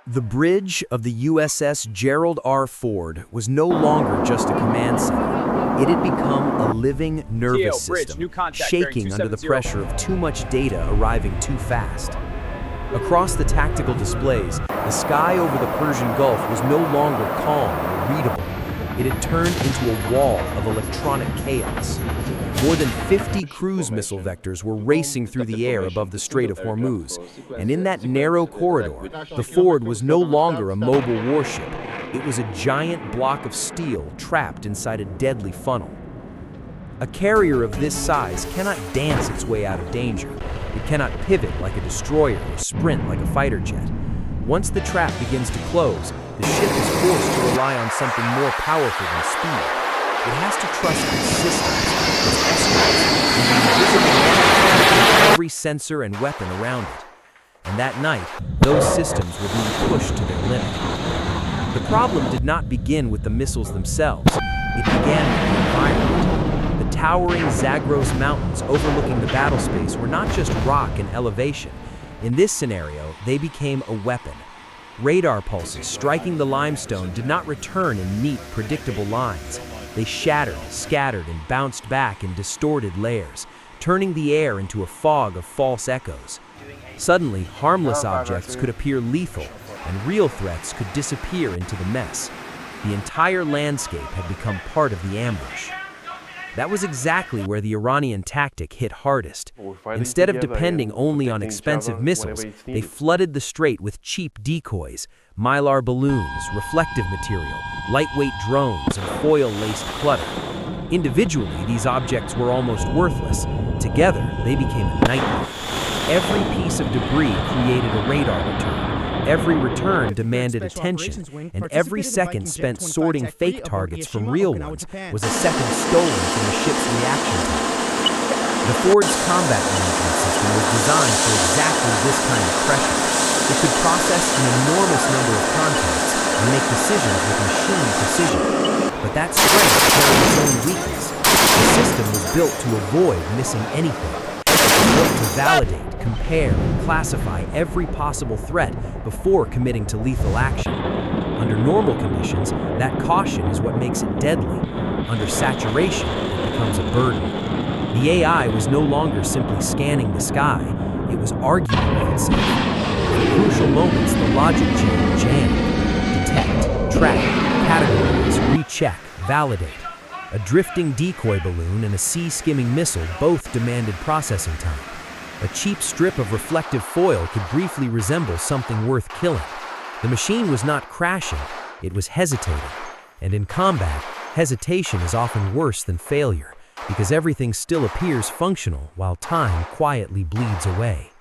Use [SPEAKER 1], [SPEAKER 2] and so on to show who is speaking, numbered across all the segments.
[SPEAKER 1] The bridge of the USS Gerald R. Ford was no longer just a command center. It had become a living nervous system, shaking under the pressure of too much data arriving too fast. Across the tactical displays, the sky over the Persian Gulf was no longer calm or readable. It had turned into a wall of electronic chaos. More than 50 cruise missile vectors were racing through the air above the Strait of Hormuz, and in that narrow corridor, the Ford was no longer a mobile warship. It was a giant block of steel trapped inside a deadly funnel. A carrier of this size cannot dance its way out of danger. It cannot pivot like a destroyer or sprint like a fighter jet. Once the trap begins to close, the ship is forced to rely on something more powerful than speed. It has to trust its systems, its estimates, and the invisible line of every sensor and weapon around it. And that night, those systems were being pushed to their limit. The problem did not begin with the missiles themselves. It began with the environment. The towering Zagros Mountains overlooking the battle space were not just rock and elevation. In this scenario, they became a weapon. Radar pulses striking the limestone did not return in neat, predictable lines. They shattered, scattered, and bounced back in distorted layers, turning the air into a fog of false echoes. Suddenly, harmless objects could appear lethal, and real threats could disappear into the mess. The entire landscape had become part of the ambush. That was exactly where the Iranian tactic hit hardest. Instead of depending only on expensive missiles, they flooded the strait with cheap decoys, mylar balloons, reflective material, lightweight drones, and foil-laced clutter. Individually, these objects were almost worthless. Together, they became a nightmare. Every piece of debris created a radar return. Every return demanded attention, and every second spent sorting fake targets from real ones was a second stolen from the ship's reaction time. The Ford's combat management system was designed for exactly this kind of pressure. It could process an enormous number of contacts and make decisions with machine precision. But that strength carried its own weakness. The system was built to avoid missing anything. It was built to validate, compare, and classify every possible threat before committing to lethal action. Under normal conditions, that caution is what makes it deadly. Under saturation, it becomes a burden. The AI was no longer simply scanning the sky, it was arguing with itself. At crucial moments, the logic chain jammed. Detect, track, categorize, recheck, validate. A drifting decoy balloon and a sea-skimming missile both demanded processing time. A cheap strip of reflective foil could briefly resemble something worth killing. The machine was not crashing, it was hesitating. And in combat, hesitation is often worse than failure, because everything still appears functional while time quietly bleeds away.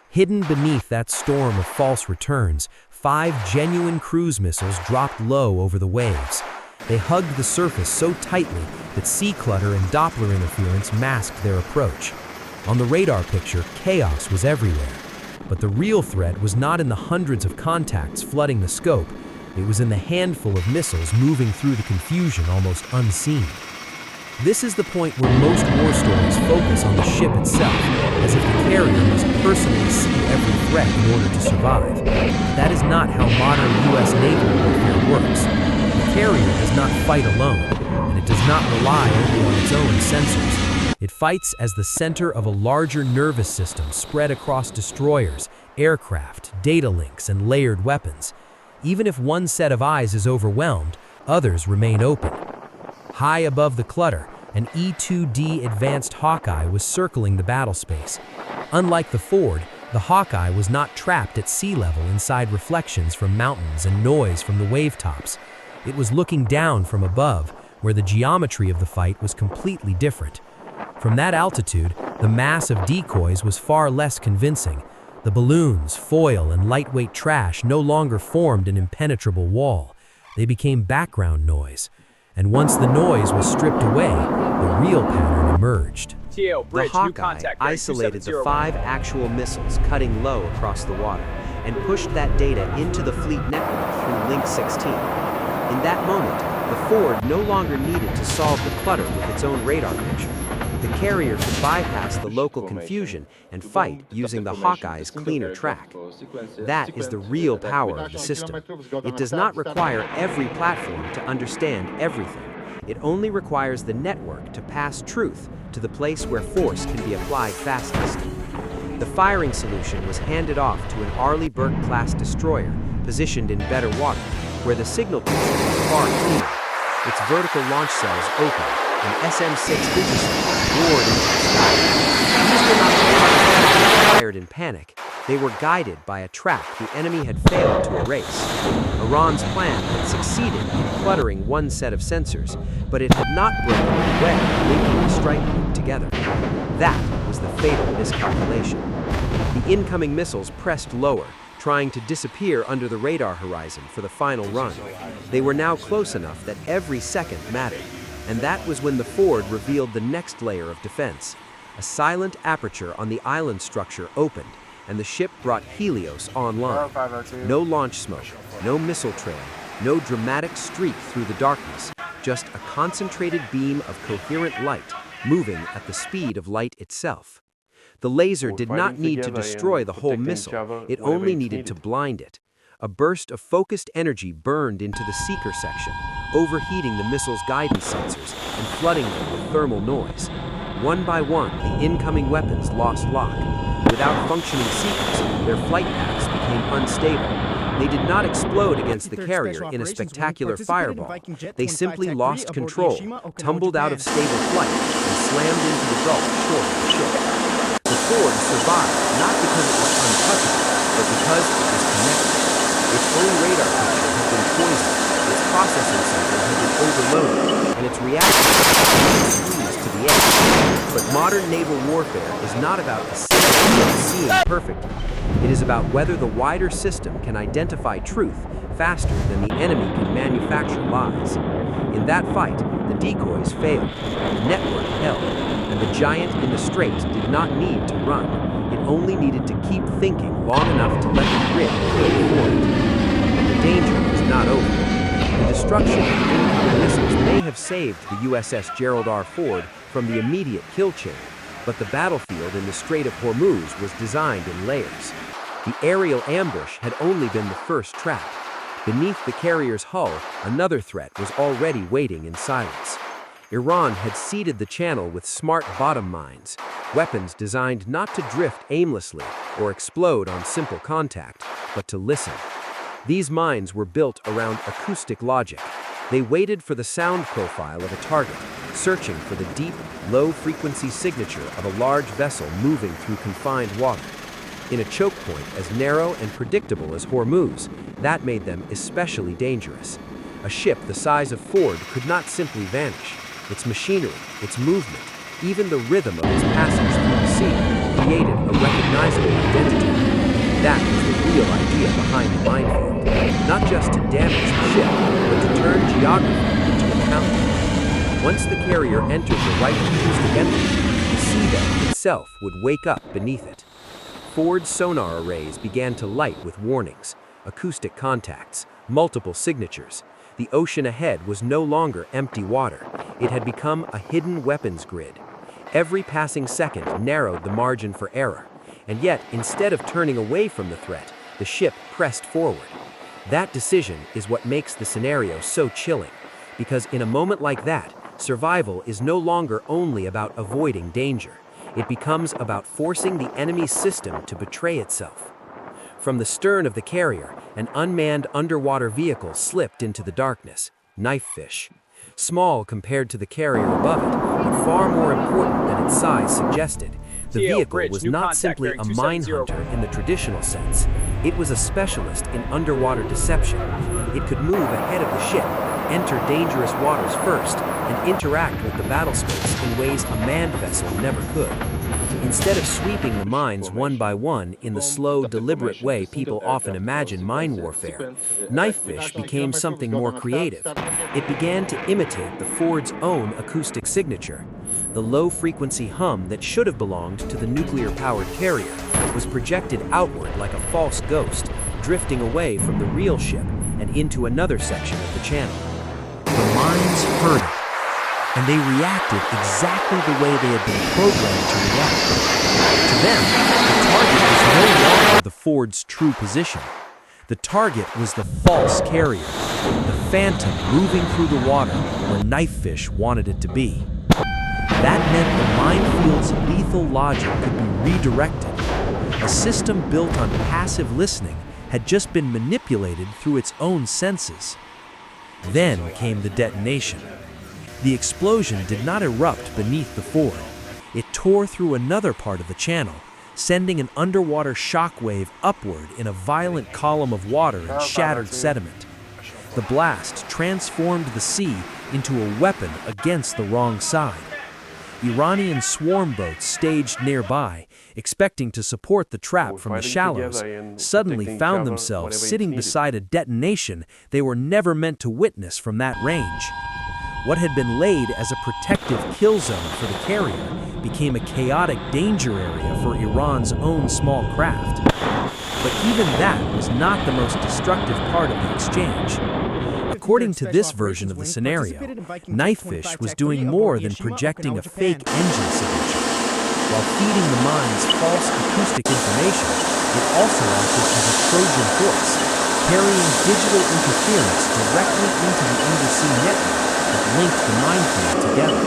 [SPEAKER 1] Hidden beneath that storm of false returns, 5 genuine cruise missiles dropped low over the waves. They hugged the surface so tightly that sea clutter and Doppler interference masked their approach. On the radar picture, chaos was everywhere. But the real threat was not in the hundreds of contacts flooding the scope. It was in the handful of missiles moving through the confusion almost unseen. This is the point where most war stories focus on the ship itself, as if the carrier must personally see every threat in order to survive. That is not how modern U.S. naval warfare works. The carrier does not fight alone, and it does not rely only on its own sensors. It fights as the center of a larger nervous system spread across destroyers, aircraft, data links, and layered weapons. Even if one set of eyes is overwhelmed, others remain open. High above the clutter, an E-2D Advanced Hawkeye was circling the battle space. Unlike the Ford, the Hawkeye was not trapped at sea level inside reflections from mountains and noise from the wave tops. It was looking down from above, where the geometry of the fight was completely different. From that altitude, the mass of decoys was far less convincing. The balloons, foil, and lightweight trash no longer formed an impenetrable wall. They became background noise. And once the noise was stripped away, the real pattern emerged. The Hawkeye isolated the 5 actual missiles cutting low across the water and pushed that data into the fleet network through Link 16. In that moment, the Ford no longer needed to solve the clutter with its own radar picture. The carrier could bypass the local confusion and fight using the Hawkeye's cleaner track. That is the real power of the system. It does not require every platform to understand everything. It only requires the network to pass truth to the place where force can be applied fastest. The firing solution was handed off to an Arleigh Burke-class destroyer positioned in better water, where the signal picture was far clearer. Its vertical launch cells opened, and SM-6 interceptors roared into the sky. These were not the fired in panic. They were guided by a track the enemy had failed to erase. Iran's plan had succeeded in cluttering one set of sensors, but it had not broken the web linking the strike group together. That was the fatal miscalculation. The incoming missiles pressed lower, trying to disappear under the radar horizon for the final run. They were now close enough that every second mattered, and that was when the Ford revealed the next layer of defense. A silent aperture on the island structure opened, and the ship brought Helios online. No launch smoke, no missile trail, no dramatic streak through the darkness, just a concentrated beam of coherent light, moving at the speed of light itself. The laser did not need to destroy the whole missile, it only needed to blind it. A burst of focused energy burned into the seeker section, overheating the missile's guidance sensors and flooding them with thermal noise. One by one, the incoming weapons lost lock. Without functioning seekers, their flight paths became unstable. They did not explode against the carrier in a spectacular fireball. They simply lost control, tumbled out of stable flight, and slammed into the gulf short of the ship. The Ford survived not because it was untouchable, but because it was connected. Its own radar picture had been poisoned, its processing center had been overloaded, and its reaction had squeezed to the edge. But modern naval warfare is not about seeing perfectly. It is about whether the wider system can identify truth faster than the enemy can manufacture lies. In that fight, the decoys failed, the network held, and the giant in the strait did not need to run. It only needed to keep thinking long enough to let the grid go for it. And the danger was not over. The destruction of the incoming missiles may have saved the USS Gerald R. Ford from the immediate kill chain, but the battlefield in the Strait of Hormuz was designed in layers. The aerial ambush had only been the first trap. Beneath the carrier's hull, another threat was already waiting in silence. Iran had seeded the channel with smart bottom mines, weapons designed not to drift aimlessly or explode on simple contact, but to listen. These mines were built around acoustic logic. They waited for the sound profile of a target, searching for the deep, low-frequency signature of a large vessel moving through confined water. In a choke point as narrow and predictable as Hormuz, that made them especially dangerous. A ship the size of Ford could not simply vanish. Its machinery, its movement, even the rhythm of its passage through the sea created a recognizable identity. That was the real idea behind the minefield, not just to damage the ship, but to turn geography into a counter. Once the carrier entered the right acoustic entry, the seabed itself would wake up beneath it. Ford's sonar arrays began to light with warnings, acoustic contacts, multiple signatures. The ocean ahead was no longer empty water. It had become a hidden weapons grid. Every passing second narrowed the margin for error. And yet, instead of turning away from the threat, the ship pressed forward. That decision is what makes the scenario so chilling, because in a moment like that, survival is no longer only about avoiding danger. It becomes about forcing the enemy's system to betray itself. From the stern of the carrier, an unmanned underwater vehicle slipped into the darkness, Knifefish. Small compared to the carrier above it, but far more important than its size suggested. The vehicle was not simply a mine hunter in the traditional sense. It was a specialist in underwater deception. It could move ahead of the ship, enter dangerous waters first, and interact with the battlespace in ways a manned vessel never could. Instead of sweeping the mines one by one in the slow, deliberate way people often imagine mine warfare, Knifefish became something more creative. It began to imitate the Ford's own acoustic signature. The low-frequency hum that should have belonged to the nuclear-powered carrier was projected outward like a false ghost, drifting away from the real ship and into another section of the channel. The mines heard it. and they reacted exactly the way they had been programmed to react. To them, the target was no longer the Ford's true position. The target was the false carrier, the phantom moving through the water where knifefish wanted it to be. That meant the minefield's lethal logic could be redirected. A system built on passive listening had just been manipulated through its own senses. Then came the detonation. The explosion did not erupt beneath the Ford. It tore through another part of the channel, sending an underwater shockwave upward in a violent column of water and shattered sediment. The blast transformed the sea into a weapon against the wrong side. Iranian swarm boats staged nearby, expecting to support the trap from the shallows, suddenly found themselves sitting beside a detonation they were never meant to witness from that range. What had been laid as a protective kill zone for the carrier became a chaotic danger area for Iran's own small craft. But even that was not the most destructive part of the exchange. According to this version of the scenario, Knifefish was doing more than projecting a fake engine signature. While feeding the mines false acoustic information, it also acted as a Trojan horse, carrying digital interference directly into the undersea network that linked the minefield together.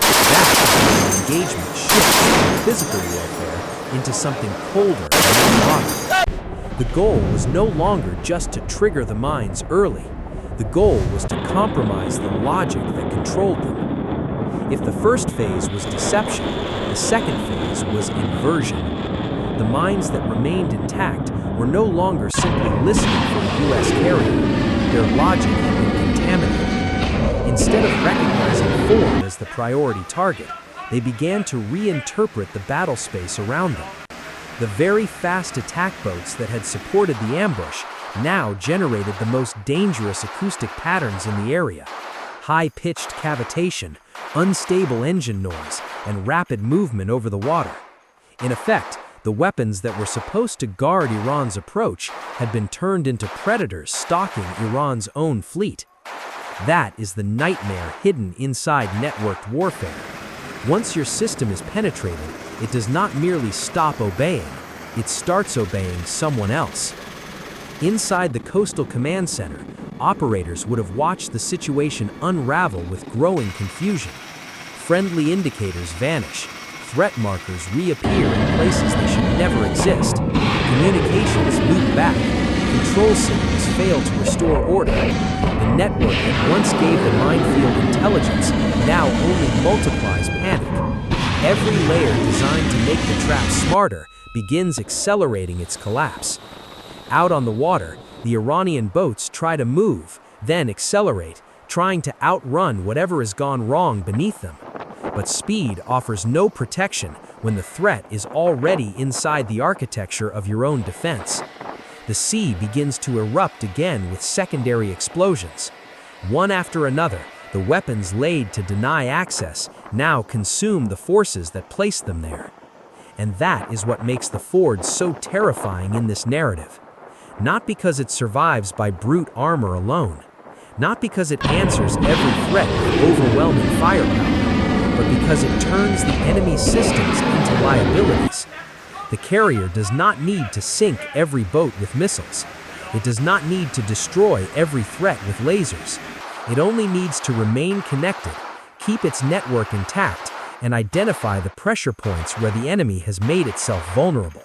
[SPEAKER 1] That was when the engagement shifted from physical warfare into something colder and more modern. The goal was no longer just to trigger the mines early. The goal was to compromise the logic that controlled them. If the first phase was deception, the second phase was inversion. The mines that remained intact were no longer simply listening for a U.S. carrier. Their logic had been contaminated. Instead of recognizing Ford as the priority target, they began to reinterpret the battle space around them. The very fast attack boats that had supported the ambush now generated the most dangerous acoustic patterns in the area: high-pitched cavitation, unstable engine noise, and rapid movement over the water. In effect, the weapons that were supposed to guard Iran's approach had been turned into predators stalking Iran's own fleet. That is the nightmare hidden inside networked warfare. Once your system is penetrated, it does not merely stop obeying, it starts obeying someone else. Inside the Coastal Command Center, operators would have watched the situation unravel with growing confusion. Friendly indicators vanish, threat markers reappear in places they should never exist, communications loop back, control signals fail to restore order. The network that once gave the minefield intelligence now only multiplies panic. Every layer designed to make the trap smarter begins accelerating its collapse. Out on the water, the Iranian boats try to move, then accelerate, trying to outrun whatever has gone wrong beneath them. But speed offers no protection when the threat is already inside the architecture of your own defense. The sea begins to erupt again with secondary explosions. One after another, the weapons laid to deny access now consume the forces that placed them there. And that is what makes the Ford so terrifying in this narrative. Not because it survives by brute armor alone, not because it answers every threat with overwhelming firepower, but because it turns the enemy's systems into liabilities. The carrier does not need to sink every boat with missiles. It does not need to destroy every threat with lasers. It only needs to remain connected, keep its network intact, and identify the pressure points where the enemy has made itself vulnerable.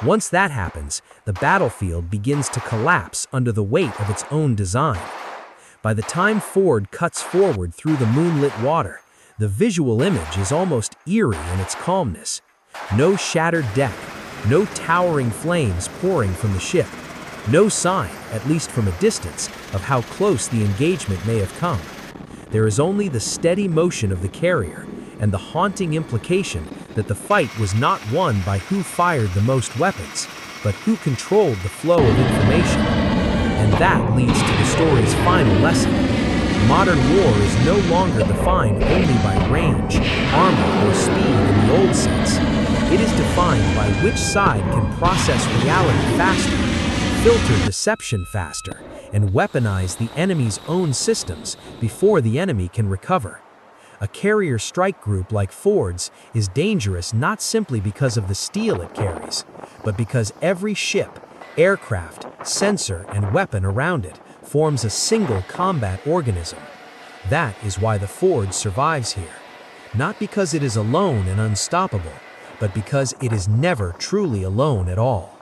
[SPEAKER 1] Once that happens, the battlefield begins to collapse under the weight of its own design. By the time Ford cuts forward through the moonlit water, the visual image is almost eerie in its calmness. No shattered deck, no towering flames pouring from the ship, no sign, at least from a distance, of how close the engagement may have come. There is only the steady motion of the carrier and the haunting implication that the fight was not won by who fired the most weapons, but who controlled the flow of information. And that leads to the story's final lesson. Modern war is no longer defined only by range, armor, or speed in the old sense. It is defined by which side can process reality faster, filter deception faster, and weaponize the enemy's own systems before the enemy can recover. A carrier strike group like Ford's is dangerous not simply because of the steel it carries, but because every ship, aircraft, sensor, and weapon around it forms a single combat organism. That is why the Ford survives here. Not because it is alone and unstoppable, but because it is never truly alone at all.